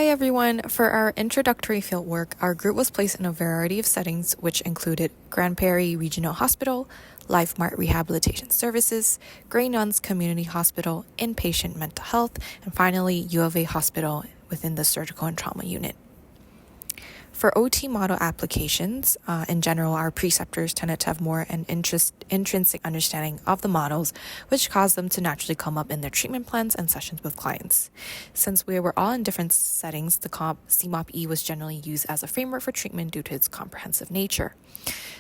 Hi everyone! For our introductory fieldwork, our group was placed in a variety of settings which included Grand Prairie Regional Hospital, Life Mart Rehabilitation Services, Grey Nuns Community Hospital, Inpatient Mental Health, and finally U of A Hospital within the Surgical and Trauma Unit. For OT model applications, in general, our preceptors tended to have more an intrinsic understanding of the models, which caused them to naturally come up in their treatment plans and sessions with clients. Since we were all in different settings, the CMOP-E was generally used as a framework for treatment due to its comprehensive nature.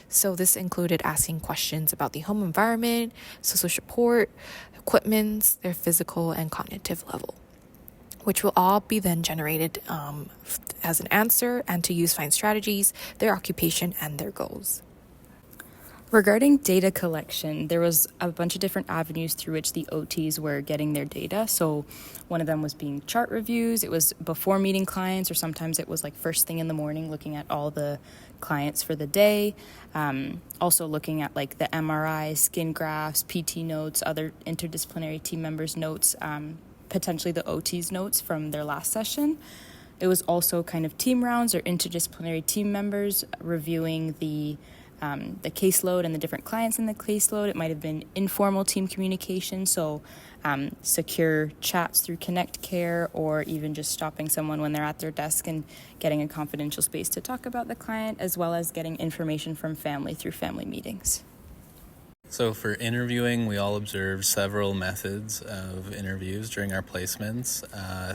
So this included asking questions about the home environment, social support, equipment, their physical and cognitive level, which will all be then generated as an answer and to use find strategies, their occupation, and their goals. Regarding data collection, there was a bunch of different avenues through which the OTs were getting their data. So one of them was being chart reviews. It was before meeting clients, or sometimes it was like first thing in the morning looking at all the clients for the day. Also looking at like the MRI, skin grafts, PT notes, other interdisciplinary team members' notes, potentially the OT's notes from their last session. It was also kind of team rounds or interdisciplinary team members reviewing the caseload and the different clients in the caseload. It might have been informal team communication, so secure chats through Connect Care, or even just stopping someone when they're at their desk and getting a confidential space to talk about the client, as well as getting information from family through family meetings. So for interviewing, we all observed several methods of interviews during our placements.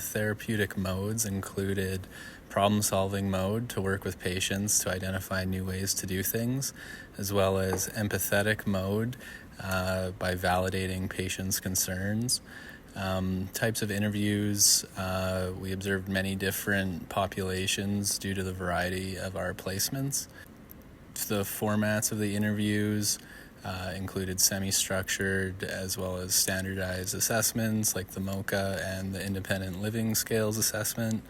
Therapeutic modes included problem-solving mode to work with patients to identify new ways to do things, as well as empathetic mode by validating patients' concerns. Types of interviews, we observed many different populations due to the variety of our placements. The formats of the interviews included semi-structured as well as standardized assessments like the MOCA and the Independent Living Scales assessment.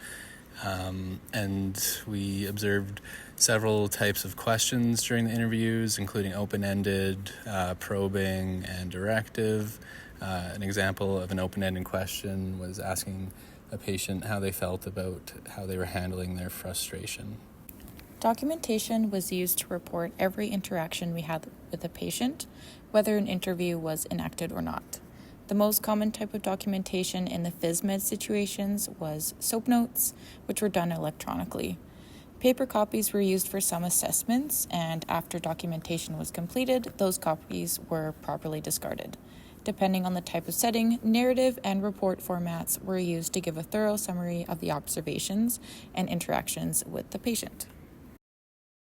And we observed several types of questions during the interviews, including open-ended, probing, and directive. An example of an open-ended question was asking a patient how they felt about how they were handling their frustration. Documentation was used to report every interaction we had with a patient, whether an interview was enacted or not. The most common type of documentation in the phys-med situations was SOAP notes, which were done electronically. Paper copies were used for some assessments, and after documentation was completed, those copies were properly discarded. Depending on the type of setting, narrative and report formats were used to give a thorough summary of the observations and interactions with the patient.